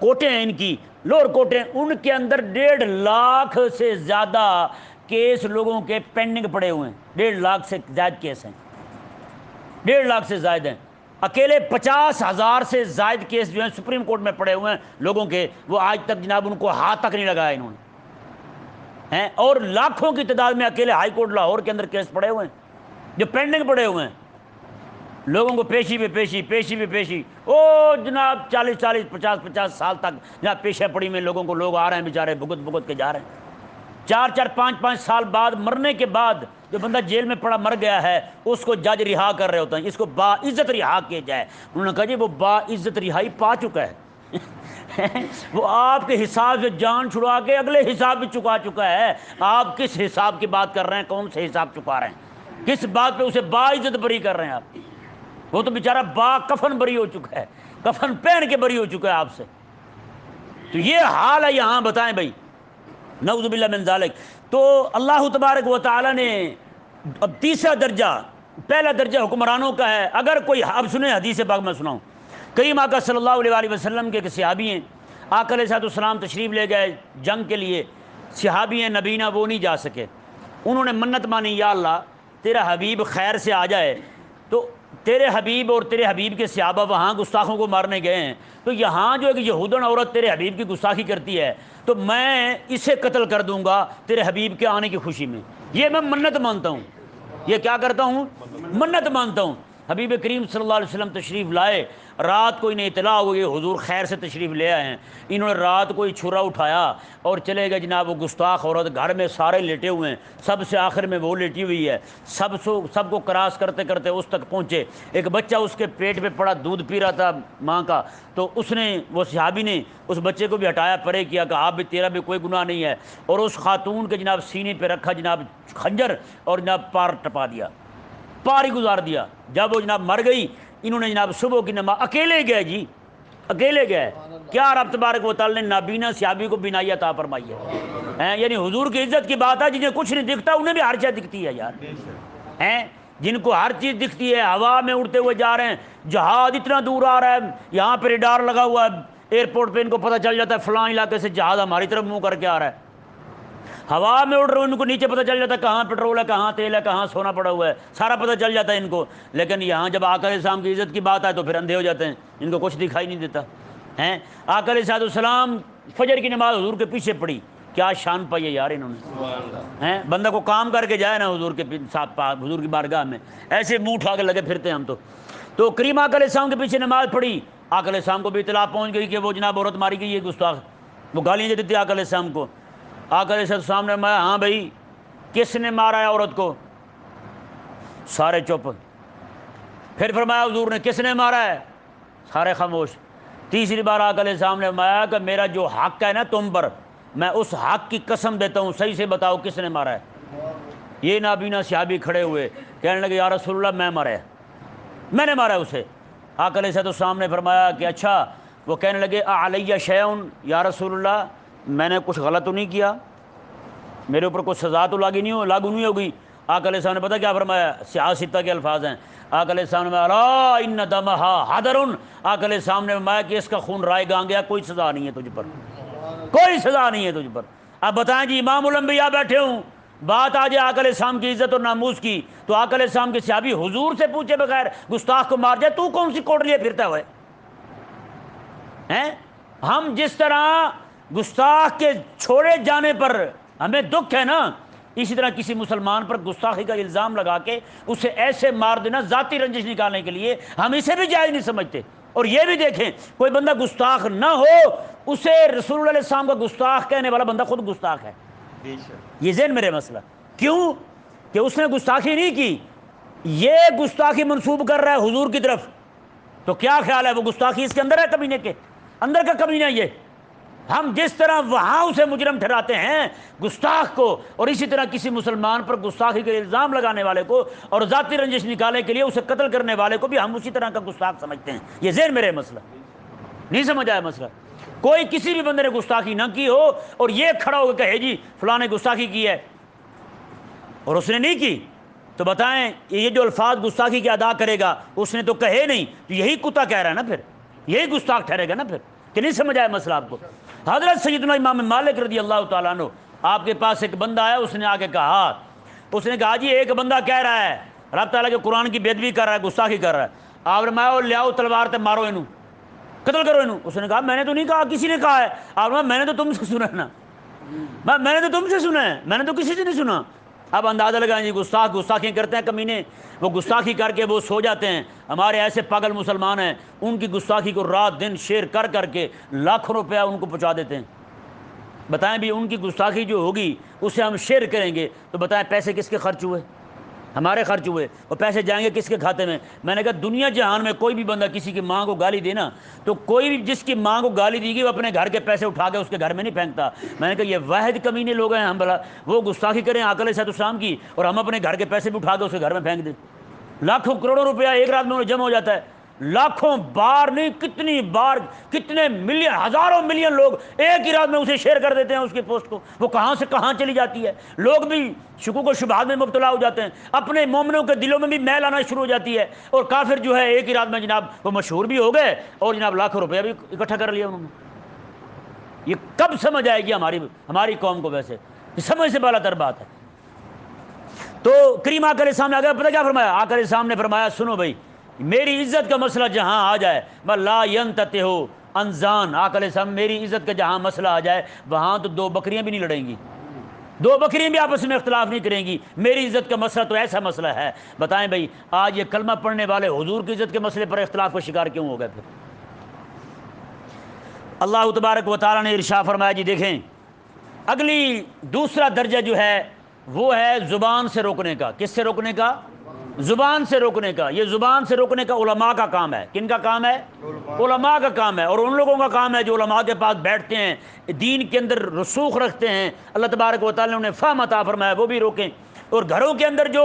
کوٹیں ہیں ان کی لوہر کوٹیں، ان کے اندر 1.5 لاکھ سے زیادہ کیس لوگوں کے پینڈنگ پڑے ہوئے ہیں، 1.5 لاکھ سے زائد کیس ہیں، 1.5 لاکھ سے زائد ہیں۔ اکیلے 50,000 سے زائد کیس جو ہیں سپریم کورٹ میں پڑے ہوئے ہیں لوگوں کے، وہ آج تک جناب ان کو ہاتھ تک نہیں لگایا انہوں نے ہیں، اور لاکھوں کی تعداد میں اکیلے ہائی کورٹ لاہور کے اندر کیس پڑے ہوئے ہیں جو پینڈنگ پڑے ہوئے ہیں، لوگوں کو پیشی پہ پیشی، پیشی پہ پیشی، او جناب 40 50 سال تک جناب پیشہ پڑی میں لوگوں کو، لوگ آ رہے ہیں بیچارے بھگت بھگت کے جا رہے ہیں۔ 4 5 سال بعد مرنے کے بعد جو بندہ جیل میں پڑا مر گیا ہے اس کو جج رہا کر رہے ہوتے ہیں، اس کو با عزت رہا کیا جائے۔ انہوں نے کہا جی وہ با عزت رہائی پا چکا ہے وہ آپ کے حساب سے جان چھڑا کے اگلے حساب بھی چکا چکا ہے، آپ کس حساب کی بات کر رہے ہیں؟ کون سے حساب چکا رہے ہیں؟ کس بات پہ اسے با عزت بری کر رہے ہیں آپ؟ وہ تو بیچارہ با کفن بری ہو چکا ہے، کفن پہن کے بری ہو چکا ہے آپ سے۔ تو یہ حال ہے یہاں، بتائیں بھائی، نعوذ باللہ من ذالک۔ تو اللہ تبارک و تعالی نے اب تیسرا درجہ، پہلا درجہ حکمرانوں کا ہے۔ اگر کوئی، اب سنیں حدیث پاک میں سناؤں، کریم آقا صلی اللہ علیہ وآلہ وسلم کے ایک صحابی ہیں، آقا علیہ السلام تشریف لے گئے جنگ کے لیے، صحابی ہیں نبینا، وہ نہیں جا سکے، انہوں نے منت مانی، یا اللہ تیرا حبیب خیر سے آ جائے تو تیرے حبیب اور تیرے حبیب کے صحابہ وہاں گستاخوں کو مارنے گئے ہیں، تو یہاں جو ایک یہودن عورت تیرے حبیب کی گستاخی کرتی ہے تو میں اسے قتل کر دوں گا تیرے حبیب کے آنے کی خوشی میں، یہ میں منت مانتا ہوں، یہ کیا کرتا ہوں؟ منت مانتا ہوں۔ حبیب کریم صلی اللہ علیہ وسلم تشریف لائے، رات کو انہیں اطلاع ہوئی حضور خیر سے تشریف لے آئے ہیں، انہوں نے رات کو ہی چھرا اٹھایا اور چلے گئے جناب وہ گستاخ عورت، گھر میں سارے لیٹے ہوئے ہیں، سب سے آخر میں وہ لیٹی ہوئی ہے، سب کو کراس کرتے کرتے اس تک پہنچے، ایک بچہ اس کے پیٹ پہ پڑا، دودھ پی رہا تھا ماں کا، تو اس نے، وہ صحابی نے اس بچے کو بھی ہٹایا، پرے کیا کہ آپ بھی، تیرا بھی کوئی گناہ نہیں ہے، اور اس خاتون کے جناب سینے پہ رکھا جناب خنجر اور جناب پار ٹپا دیا، پار ہی گزار دیا۔ جب وہ جناب مر گئی، انہوں نے جناب صبح کی نماز اکیلے گئے، جی اکیلے گئے، کیا رب تبارک و تعالی نے نابینا صحابی کو بینائی عطا فرمائی ہے، یعنی حضور کی عزت کی بات ہے، جنہیں کچھ نہیں دکھتا انہیں بھی ہر چیز دکھتی ہے یار، ہیں جن کو ہر چیز دکھتی ہے، ہوا میں اڑتے ہوئے جا رہے ہیں، جہاز اتنا دور آ رہا ہے، یہاں پہ ریڈار لگا ہوا ہے، ایئرپورٹ پہ ان کو پتہ چل جاتا ہے فلاں علاقے سے جہاز ہماری طرف منہ کر کے آ رہا ہے، ہوا میں اڑ رہے ان کو نیچے پتہ چل جاتا ہے کہاں پیٹرول ہے، کہاں تیل ہے، کہاں سونا پڑا ہوا ہے، سارا پتہ چل جاتا ہے ان کو، لیکن یہاں جب آقا علیہ السلام کی عزت کی بات آئے تو پھر اندھے ہو جاتے ہیں، ان کو کچھ دکھائی نہیں دیتا ہیں۔ آقا علیہ السلام فجر کی نماز حضور کے پیچھے پڑھی، کیا شان پائی ہے یار انہوں نے، ہیں بندہ کو کام کر کے جائے نا حضور کے ساتھ، حضور کی بارگاہ میں ایسے منہ اٹھا کے لگے پھرتے ہیں ہم تو کریم آقا علیہ السلام کے پیچھے نماز پڑھی، آقا علیہ السلام کو بھی اطلاع پہنچ گئی کہ وہ جناب عورت ماری گئی ہے گستاخ، وہ گالیاں دیتی تھی آقا علیہ السلام کو۔ آقا علیہ السلام نے فرمایا ہاں بھائی کس نے مارا ہے عورت کو؟ سارے چپ۔ پھر فرمایا حضور نے کس نے مارا ہے؟ سارے خاموش۔ تیسری بار آقا علیہ السلام نے فرمایا کہ میرا جو حق ہے نا تم پر، میں اس حق کی قسم دیتا ہوں، صحیح سے بتاؤ کس نے مارا ہے؟ یہ نابینا صحابی کھڑے ہوئے کہنے لگے یا رسول اللہ میں مارا ہے، میں نے مارا ہے اسے۔ آقا علیہ السلام نے فرمایا کہ اچھا، وہ کہنے لگے علیہ شیئن، یا رسول اللہ میں نے کچھ غلط تو نہیں کیا، میرے اوپر کوئی سزا تو لاگو نہیں ہوگی؟ آقا علیہ السلام نے پتہ کیا فرمایا؟ سیاستہ کے الفاظ ہیں۔ آقا علیہ السلام نے فرمایا الا ان دمہا حدر، آقا علیہ السلام نے فرمایا کہ اس کا خون رائے گاں گیا، کوئی سزا نہیں ہے تجھ پر، کوئی سزا نہیں ہے تجھ پر۔ اب بتائیں جی امام الانبیاء بیٹھے ہوں، بات آ جائے آقا علیہ السلام کی عزت اور ناموس کی، تو آقا علیہ السلام کے صحابی حضور سے پوچھے بغیر گستاخ کو مار جائے، تو کون سی کوٹ لیے پھرتا ہوئے ہیں؟ ہم جس طرح گستاخ کے چھوڑے جانے پر ہمیں دکھ ہے نا، اسی طرح کسی مسلمان پر گستاخی کا الزام لگا کے اسے ایسے مار دینا ذاتی رنجش نکالنے کے لیے، ہم اسے بھی جائز نہیں سمجھتے۔ اور یہ بھی دیکھیں کوئی بندہ گستاخ نہ ہو، اسے رسول اللہ علیہ السلام کا گستاخ کہنے والا بندہ خود گستاخ ہے، یہ ذہن میں رہے مسئلہ۔ کیوں کہ اس نے گستاخی نہیں کی، یہ گستاخی منسوب کر رہا ہے حضور کی طرف، تو کیا خیال ہے وہ گستاخی اس کے اندر ہے کمینے کے اندر کا کمینہ؟ یہ ہم جس طرح وہاں اسے مجرم ٹھہراتے ہیں گستاخ کو، اور اسی طرح کسی مسلمان پر گستاخی کے الزام لگانے والے کو اور ذاتی رنجش نکالنے کے لیے اسے قتل کرنے والے کو بھی ہم اسی طرح کا گستاخ سمجھتے ہیں۔ یہ ذہن میں رہے مسئلہ، نہیں سمجھ آیا مسئلہ؟ کوئی کسی بھی بندے نے گستاخی نہ کی ہو اور یہ کھڑا ہو کے کہے جی فلاں نے گستاخی کی ہے اور اس نے نہیں کی، تو بتائیں یہ جو الفاظ گستاخی کے ادا کرے گا اس نے تو کہے نہیں، تو یہی کتا کہہ رہا ہے نا، پھر یہی گستاخ ٹھہرے گا نا پھر، کہ نہیں سمجھ آیا مسئلہ آپ کو؟ حضرت سیدنا امام مالک رضی اللہ تعالیٰ عنہ، آپ کے پاس ایک بندہ آیا، اس نے آ کے کہا، اس نے کہا جی ایک بندہ کہہ رہا ہے رب تعالیٰ کے قرآن کی بے ادبی کر رہا ہے، گستاخی کر رہا ہے، آپ نے فرمایا لیاؤ تلوار تے مارو انہوں، قتل کرو انہوں۔ اس نے کہا میں نے تو نہیں کہا، کسی نے کہا ہے۔ آپ نے میں نے تو تم سے سنا ہے نا، میں نے تو تم سے سنا ہے، میں نے تو کسی سے نہیں سنا۔ اب اندازہ لگائیں جی گستاخ گستاخی کرتے ہیں کمینے، وہ گستاخی کر کے وہ سو جاتے ہیں۔ ہمارے ایسے پاگل مسلمان ہیں، ان کی گستاخی کو رات دن شیئر کر کر کے لاکھوں روپیہ ان کو پہنچا دیتے ہیں۔ بتائیں بھی ان کی گستاخی جو ہوگی اسے ہم شیئر کریں گے تو بتائیں پیسے کس کے خرچ ہوئے؟ ہمارے خرچ ہوئے، اور پیسے جائیں گے کس کے کھاتے میں؟ میں نے کہا دنیا جہان میں کوئی بھی بندہ کسی کی ماں کو گالی دے نا، تو کوئی بھی جس کی ماں کو گالی دی گی وہ اپنے گھر کے پیسے اٹھا کے اس کے گھر میں نہیں پھینکتا۔ میں نے کہا یہ واحد کمینے لوگ ہیں ہم، بلا وہ گستاخی کریں آقا علیہ السلام کی اور ہم اپنے گھر کے پیسے بھی اٹھا کے اس کے گھر میں پھینک دیں۔ لاکھوں کروڑوں روپیہ ایک رات میں جمع ہو جاتا ہے، لاکھوں بار نہیں کتنی بار، کتنے ملین، ہزاروں ملین لوگ ایک ہی رات میں اسے شیئر کر دیتے ہیں اس کی پوسٹ کو، وہ کہاں سے کہاں چلی جاتی ہے۔ لوگ بھی شکوک و شبہات میں مبتلا ہو جاتے ہیں، اپنے مومنوں کے دلوں میں بھی میل آنا شروع ہو جاتی ہے، اور کافر جو ہے ایک ہی رات میں جناب وہ مشہور بھی ہو گئے اور جناب لاکھوں روپیہ بھی اکٹھا کر لیا انہوں نے۔ یہ کب سمجھ آئے گی ہماری قوم کو؟ ویسے سمجھ سے بالا تر بات ہے۔ تو کریم آقا علیہ السلام نے آگے پتہ کیا فرمایا؟ آقا علیہ السلام نے فرمایا سنو بھائی، میری عزت کا مسئلہ جہاں آ جائے لا ینتتہ انزان، آقا علیہ السلام میری عزت کا جہاں مسئلہ آ جائے وہاں تو دو بکریاں بھی نہیں لڑیں گی، دو بکریاں بھی آپس میں اختلاف نہیں کریں گی۔ میری عزت کا مسئلہ تو ایسا مسئلہ ہے، بتائیں بھائی آج یہ کلمہ پڑھنے والے حضور کی عزت کے مسئلے پر اختلاف کا شکار کیوں ہو گئے؟ پھر اللہ تبارک و تعالیٰ نے ارشاد فرمایا جی دیکھیں اگلی دوسرا درجہ جو ہے وہ ہے زبان سے روکنے کا۔ کس سے روکنے کا؟ زبان سے روکنے کا۔ یہ زبان سے روکنے کا علماء کا کام ہے۔ کن کا کام ہے؟ علماء کا کام ہے، اور ان لوگوں کا کام ہے جو علماء کے پاس بیٹھتے ہیں، دین کے اندر رسوخ رکھتے ہیں، اللہ تبارک و تعالیٰ نے انہیں فہم عطا فرمایا، وہ بھی روکیں، اور گھروں کے اندر جو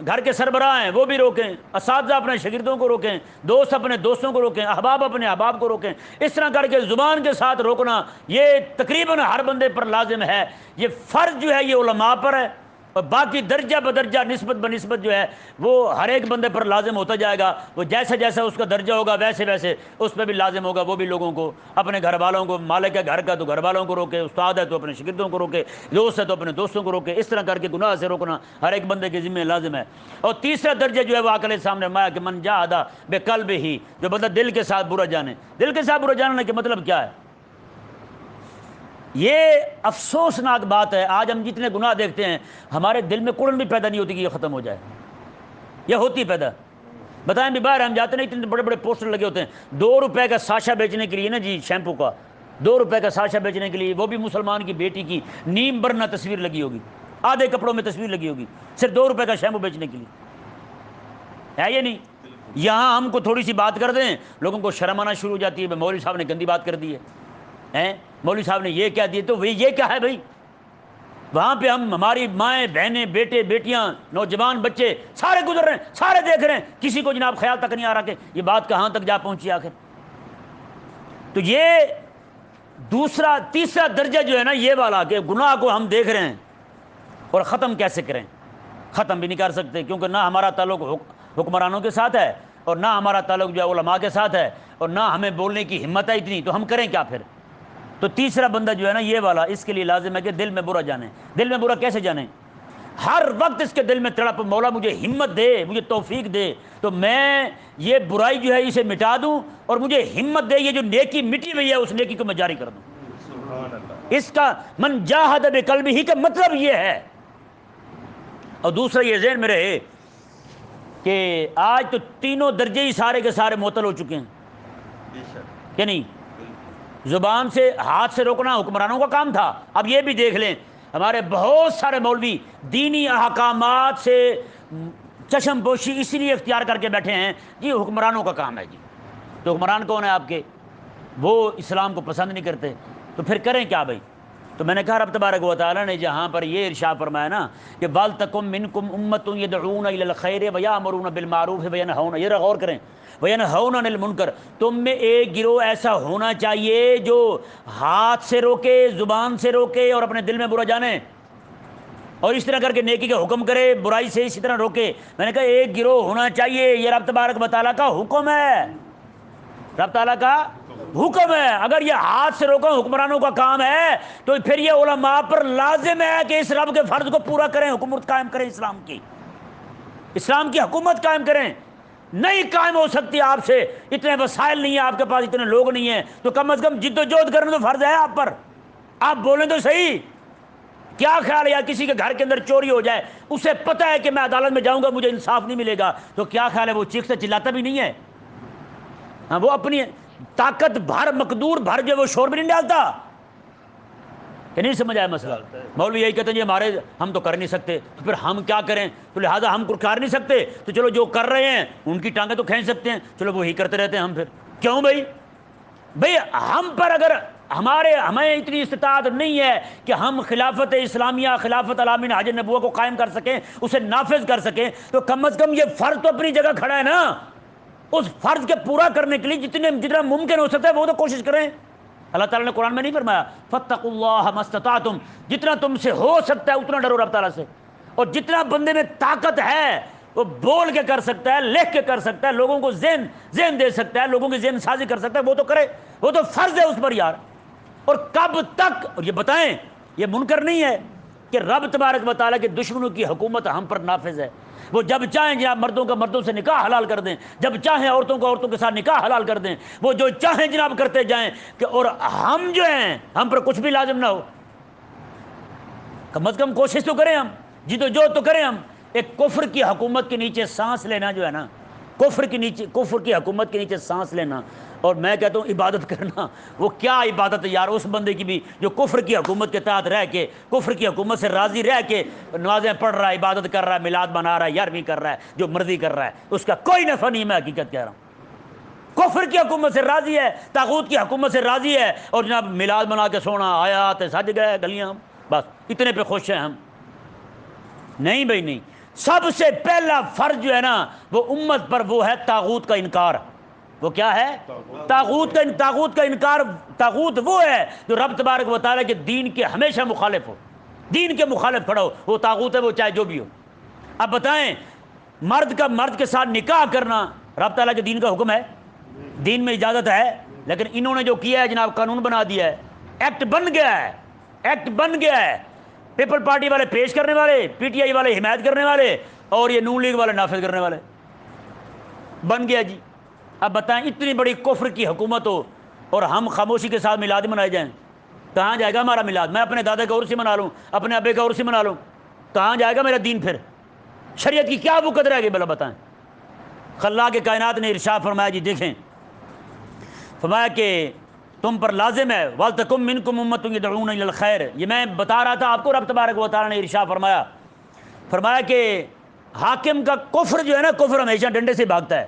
گھر کے سربراہ ہیں وہ بھی روکیں، اساتذہ اپنے شاگردوں کو روکیں، دوست اپنے دوستوں کو روکیں، احباب اپنے احباب کو روکیں۔ اس طرح کر کے زبان کے ساتھ روکنا یہ تقریباً ہر بندے پر لازم ہے۔ یہ فرض جو ہے یہ علماء پر ہے، اور باقی درجہ بدرجہ نسبت بنسبت جو ہے وہ ہر ایک بندے پر لازم ہوتا جائے گا۔ وہ جیسا جیسا اس کا درجہ ہوگا ویسے ویسے اس پہ بھی لازم ہوگا، وہ بھی لوگوں کو، اپنے گھر والوں کو، مالک ہے گھر کا تو گھر والوں کو روکے، استاد ہے تو اپنے شاگردوں کو روکے، دوست ہے تو اپنے دوستوں کو روکے۔ اس طرح کر کے گناہ سے روکنا ہر ایک بندے کے ذمہ لازم ہے۔ اور تیسرا درجہ جو ہے وہ آقا علیہ السلام نے فرمایا کہ من جاہد بقلبہ، جو بندہ دل کے ساتھ برا جانے۔ دل کے ساتھ برا جاننے کا مطلب کیا ہے؟ یہ افسوسناک بات ہے، آج ہم جتنے گناہ دیکھتے ہیں ہمارے دل میں کڑن بھی پیدا نہیں ہوتی کہ یہ ختم ہو جائے، یہ ہوتی پیدا۔ بتائیں بھی باہر ہم جاتے ہیں اتنے بڑے بڑے پوسٹر لگے ہوتے ہیں 2 روپے کا ساشا بیچنے کے لیے نا جی، شیمپو کا 2 روپے کا ساشا بیچنے کے لیے، وہ بھی مسلمان کی بیٹی کی نیم برنا تصویر لگی ہوگی، آدھے کپڑوں میں تصویر لگی ہوگی، صرف 2 روپے کا شیمپو بیچنے کے لیے، ہے یہ نہیں؟ یہاں ہم کو تھوڑی سی بات کر دیں لوگوں کو شرم آنا شروع ہو جاتی ہے، مولوی صاحب نے گندی بات کر دی ہے، مولوی صاحب نے یہ کیا دیے، تو یہ کیا ہے بھائی؟ وہاں پہ ہماری مائیں بہنیں بیٹے بیٹیاں نوجوان بچے سارے گزر رہے ہیں، سارے دیکھ رہے ہیں، کسی کو جناب خیال تک نہیں آ رہا کہ یہ بات کہاں تک جا پہنچی آخر۔ تو یہ دوسرا تیسرا درجہ جو ہے نا یہ والا کہ گناہ کو ہم دیکھ رہے ہیں اور ختم کیسے کریں، ختم بھی نہیں کر سکتے، کیونکہ نہ ہمارا تعلق حکمرانوں کے ساتھ ہے اور نہ ہمارا تعلق جو ہے علماء کے ساتھ ہے، اور نہ ہمیں بولنے کی ہمت ہے اتنی، تو ہم کریں کیا پھر؟ تو تیسرا بندہ جو ہے نا یہ والا، اس کے لیے لازم ہے کہ دل میں برا جانیں۔ دل میں برا کیسے جانیں؟ ہر وقت اس کے دل میں تڑپ، مولا مجھے ہمت دے، مجھے توفیق دے تو میں یہ برائی جو ہے اسے مٹا دوں، اور مجھے ہمت دے یہ جو نیکی مٹی ہوئی ہے اس نیکی کو میں جاری کر دوں۔ اس کا من جاہد بقلبہ کا مطلب یہ ہے۔ اور دوسرا یہ ذہن میں رہے کہ آج تو تینوں درجے ہی سارے کے سارے معطل ہو چکے ہیں کہ نہیں؟ زبان سے ہاتھ سے روکنا حکمرانوں کا کام تھا، اب یہ بھی دیکھ لیں ہمارے بہت سارے مولوی دینی احکامات سے چشم پوشی اسی لیے اختیار کر کے بیٹھے ہیں جی حکمرانوں کا کام ہے جی، تو حکمران کون ہے آپ کے؟ وہ اسلام کو پسند نہیں کرتے، تو پھر کریں کیا بھائی؟ تو میں نے کہا رب تبارک و تعالیٰ نے جہاں پر یہ ارشاد فرمایا نا کہ وَلْتَكُن مِّنكُمْ أُمَّةٌ يَدْعُونَ إِلَى الْخَيْرِ وَيَأْمُرُونَ بِالْمَعْرُوفِ وَيَنْهَوْنَ، یہ غور کریں، وَيَنْهَوْنَ عَنِ الْمُنكَرِ، تم میں ایک گروہ ایسا ہونا چاہیے جو ہاتھ سے روکے، زبان سے روکے اور اپنے دل میں برا جانے، اور اس طرح کر کے نیکی کا حکم کرے، برائی سے اسی طرح روکے۔ میں نے کہا ایک گروہ ہونا چاہیے، یہ رب تبارک و تعالیٰ کا حکم ہے، رب تعالیٰ کا حکم ہے۔ اگر یہ ہاتھ سے روکا حکمرانوں کا کام ہے تو پھر یہ علماء پر لازم ہے کہ اس رب کے فرض کو پورا کریں، حکومت قائم کریں، اسلام کی حکومت قائم کریں۔ نہیں قائم ہو سکتی آپ سے، اتنے وسائل نہیں ہیں آپ کے پاس، اتنے لوگ نہیں ہیں، تو کم از کم جد و جہد کرنا تو فرض ہے آپ پر۔ آپ بولیں تو صحیح، کیا خیال ہے یار کسی کے گھر کے اندر چوری ہو جائے، اسے پتہ ہے کہ میں عدالت میں جاؤں گا مجھے انصاف نہیں ملے گا، تو کیا خیال ہے وہ چیخ سے چلاتا بھی نہیں ہے؟ ہاں، وہ اپنی طاقت بھر مقدور بھر جو وہ شور بھی نہیں ڈالتا کہ نہیں؟ سمجھ آیا مسئلہ؟ مولوی یہی کہتے ہیں جی ہم تو کر نہیں سکتے، تو پھر ہم کیا کریں؟ تو لہٰذا ہم کر نہیں سکتے تو چلو جو کر رہے ہیں ان کی ٹانگیں تو کھینچ سکتے ہیں، چلو وہی کرتے رہتے ہیں ہم۔ پھر کیوں بھائی ہم پر اگر ہمیں اتنی استطاعت نہیں ہے کہ ہم خلافت اسلامیہ، خلافت علامین حج نبوہ کو قائم کر سکیں، اسے نافذ کر سکیں، تو کم از کم یہ فرض تو اپنی جگہ کھڑا ہے نا، اس فرض کے پورا کرنے کے لیے جتنا ممکن ہو سکتا ہے وہ تو کوشش کریں۔ اللہ تعالیٰ نے قرآن میں نہیں فرمایا فَاتَّقُوا اللَّهَ مَا اسْتَطَعْتُمْ، جتنا تم سے ہو سکتا ہے اتنا ڈرو رب تعالیٰ سے، اور جتنا بندے میں طاقت ہے وہ بول کے کر سکتا ہے، لکھ کے کر سکتا ہے، لوگوں کو ذہن دے سکتا ہے، لوگوں کی ذہن سازی کر سکتا ہے، وہ تو کرے، وہ تو فرض ہے اس پر یار۔ اور کب تک؟ اور یہ بتائیں، یہ منکر نہیں ہے کہ رب تبارک و تعالیٰ کے دشمنوں کی حکومت ہم پر نافذ ہے، وہ جب چاہیں جناب مردوں کا مردوں سے نکاح حلال کر دیں، جب چاہیں عورتوں کو عورتوں کے ساتھ نکاح حلال کر دیں، وہ جو چاہیں جناب کرتے جائیں، کہ اور ہم جو ہیں ہم پر کچھ بھی لازم نہ ہو، کم از کم کوشش تو کریں، ہم جد و جہد تو کریں۔ ہم ایک کفر کی حکومت کے نیچے سانس لینا جو ہے نا، کفر کی حکومت کے نیچے سانس لینا، اور میں کہتا ہوں عبادت کرنا، وہ کیا عبادت ہے یار اس بندے کی بھی جو کفر کی حکومت کے تحت رہ کے، کفر کی حکومت سے راضی رہ کے نمازیں پڑھ رہا ہے، عبادت کر رہا ہے، میلاد منا رہا ہے، 11ویں کر رہا ہے، جو مرضی کر رہا ہے، اس کا کوئی نفع نہیں، میں حقیقت کہہ رہا ہوں۔ کفر کی حکومت سے راضی ہے، طاغوت کی حکومت سے راضی ہے، اور جناب میلاد منا کے سونا، آیات سج گئے گلیاں، بس اتنے پہ خوش ہیں ہم۔ نہیں بھائی نہیں، سب سے پہلا فرض جو ہے نا وہ امت پر وہ ہے طاغوت کا انکار۔ وہ کیا ہے؟ طاغوت کا انکار۔ طاغوت وہ ہے جو رب تبارک و تعالیٰ کے دین کے ہمیشہ مخالف ہو، دین کے مخالف کھڑا ہو، وہ طاغوت ہے، وہ چاہے جو بھی ہو۔ اب بتائیں، مرد کے ساتھ نکاح کرنا رب تعالیٰ کے دین کا حکم ہے، دین میں اجازت ہے، لیکن انہوں نے جو کیا ہے جناب قانون بنا دیا ہے، ایکٹ بن گیا ہے، پیپل پارٹی والے پیش کرنے والے، پی ٹی آئی والے حمایت کرنے والے، اور یہ نون لیگ والے نافذ کرنے والے، بن گیا جی۔ اب بتائیں اتنی بڑی کفر کی حکومت ہو اور ہم خاموشی کے ساتھ میلاد منائے جائیں، کہاں جائے گا ہمارا میلاد؟ میں اپنے دادا کا عرس ہی منا لوں، اپنے ابے کا عرس ہی منا لوں، کہاں جائے گا میرا دین؟ پھر شریعت کی کیا وقت رہ گئی بھلا بتائیں؟ خلاق کائنات نے ارشاد فرمایا، جی دیکھیں، فرمایا کہ تم پر لازم ہے وَلْتَكُمْ مِنْكُمْ أُمَّةٌ يَدْعُونَ إِلَى الْخَيْرِ، یہ میں بتا رہا تھا آپ کو، رب تبارک و تعالیٰ نے ارشاد فرمایا کہ حاکم کا کفر جو ہے نا، کفر ہمیشہ ڈنڈے سے بھاگتا ہے،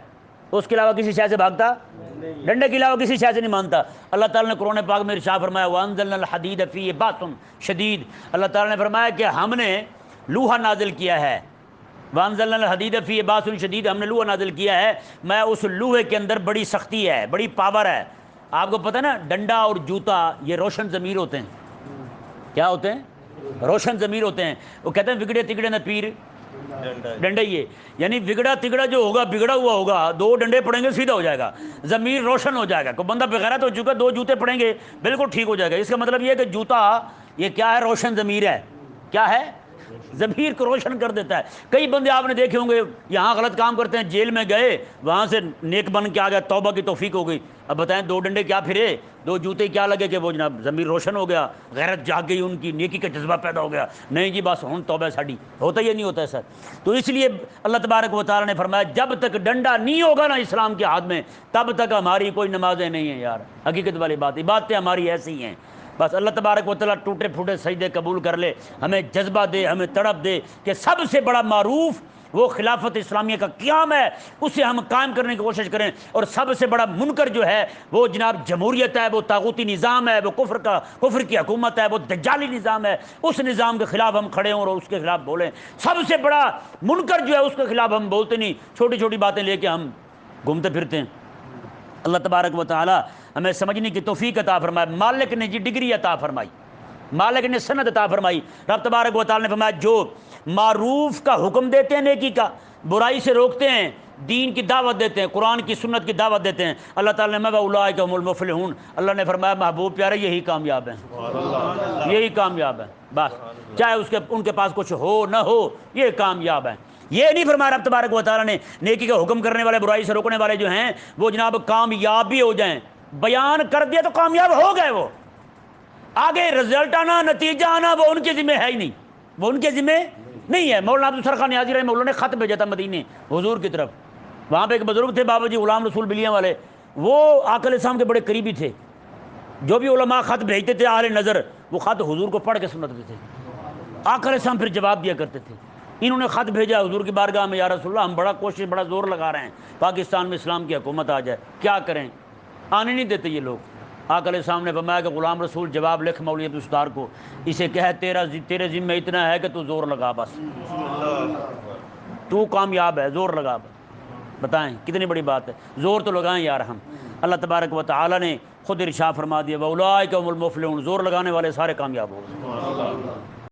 اس کے علاوہ کسی شے سے بھاگتا، ڈنڈے کے علاوہ کسی شے سے نہیں مانتا۔ اللہ تعالیٰ نے قرآن پاک میں ارشاد فرمایا وَأَنزَلْنَا الْحَدِيدَ فِيهِ بَأْسٌ شَدِيدٌ، اللہ تعالیٰ نے فرمایا کہ ہم نے لوہا نازل کیا ہے، وَأَنزَلْنَا الْحَدِيدَ فِيهِ بَأْسٌ شَدِيدٌ، ہم نے لوہا نازل کیا ہے، میں اس لوہے کے اندر بڑی سختی ہے، بڑی پاور ہے۔ آپ کو پتہ نا ڈنڈا اور جوتا یہ روشن ضمیر ہوتے ہیں، کیا ہوتے ہیں؟ روشن ضمیر ہوتے ہیں۔ وہ کہتے ہیں بگڑے تگڑے نہ پیر ڈنڈے، یہ یعنی بگڑا تگڑا جو ہوگا، بگڑا ہوا ہوگا، دو ڈنڈے پڑیں گے سیدھا ہو جائے گا، ضمیر روشن ہو جائے گا۔ کوئی بندہ بغیرت ہو چکا، دو جوتے پڑیں گے بالکل ٹھیک ہو جائے گا۔ اس کا مطلب یہ ہے کہ جوتا یہ کیا ہے؟ روشن ضمیر ہے۔ کیا ہے؟ ضمیر کو روشن کر دیتا ہے۔ کئی بندے آپ نے دیکھے ہوں گے یہاں غلط کام کرتے ہیں، جیل میں گئے، وہاں سے نیک بن کے آ گیا، توبہ کی توفیق ہو گئی، اب بتائیں دو ڈنڈے کیا پھرے، دو جوتے کیا لگے کہ وہ جناب ضمیر روشن ہو گیا، غیرت جاگ گئی ان کی، نیکی کا جذبہ پیدا ہو گیا، نہیں جی بس ہن توبہ ساڈی، ہوتا یہ نہیں ہوتا ہے سر۔ تو اس لیے اللہ تبارک و تعالیٰ نے فرمایا جب تک ڈنڈا نہیں ہوگا نا اسلام کے ہاتھ میں، تب تک ہماری کوئی نمازیں نہیں ہیں یار، حقیقت والی بات، عبادتیں ہماری ایسی ہیں۔ بس اللہ تبارک و تعالیٰ ٹوٹے پھوٹے سجدے قبول کر لے، ہمیں جذبہ دے، ہمیں تڑپ دے کہ سب سے بڑا معروف وہ خلافت اسلامیہ کا قیام ہے، اسے ہم قائم کرنے کی کوشش کریں، اور سب سے بڑا منکر جو ہے وہ جناب جمہوریت ہے، وہ طاغوتی نظام ہے، وہ کفر کی حکومت ہے، وہ دجالی نظام ہے، اس نظام کے خلاف ہم کھڑے ہوں اور اس کے خلاف بولیں۔ سب سے بڑا منکر جو ہے اس کے خلاف ہم بولتے نہیں، چھوٹی چھوٹی باتیں لے کے ہم گھومتے پھرتے ہیں۔ اللہ تبارک و تعالی ہمیں سمجھنے کی توفیق عطا فرمائے۔ مالک نے جی ڈگری عطا فرمائی، مالک نے سند عطا فرمائی۔ رب تبارک و تعالی نے فرمایا جو معروف کا حکم دیتے ہیں، نیکی کا، برائی سے روکتے ہیں، دین کی دعوت دیتے ہیں، قرآن کی سنت کی دعوت دیتے ہیں، اللہ تعالی نے اولئک هم المفلحون، اللہ نے فرمایا محبوب پیارے یہی کامیاب ہیں، یہی کامیاب ہیں، بس چاہے ان کے پاس کچھ ہو نہ ہو، یہ کامیاب ہیں۔ یہ نہیں فرمایا رب تبارک و تعالیٰ نے نیکی کا حکم کرنے والے، برائی سے روکنے والے جو ہیں وہ جناب کامیاب بھی ہو جائیں، بیان کر دیا تو کامیاب ہو گئے، وہ آگے رزلٹ آنا، نتیجہ آنا وہ ان کے ذمہ ہے ہی نہیں، وہ ان کے ذمہ نہیں ہے۔ مولانا عبدالستار نیازی رحمہ اللہ نے خط بھیجا تھا مدینے حضور کی طرف، وہاں پہ ایک بزرگ تھے بابا جی غلام رسول بلیاں والے، وہ آقا علیہ السلام کے بڑے قریبی تھے، جو بھی علماء خط بھیجتے تھے اہل نظر، وہ خط حضور کو پڑھ کے سناتے تھے، آقا علیہ السلام پھر جواب دیا کرتے تھے۔ انہوں نے خط بھیجا حضور کی بارگاہ میں، یا رسول اللہ ہم بڑا کوشش، بڑا زور لگا رہے ہیں پاکستان میں اسلام کی حکومت آ جائے، کیا کریں؟ آنے نہیں دیتے یہ لوگ۔ آقا علیہ السلام نے فرمایا کہ غلام رسول جواب لکھ مولوی عبدالستار کو، اسے کہے تیرے ذمہ اتنا ہے کہ تو زور لگا، بس تو کامیاب ہے، زور لگا بس۔ بتائیں کتنی بڑی بات ہے، زور تو لگائیں یار ہم۔ اللہ تبارک و تعالی نے خود ارشاد فرما دیا وَأُولَٰئِکَ هُمُ الْمُفْلِحُونَ، زور لگانے والے سارے کامیاب ہو گئے۔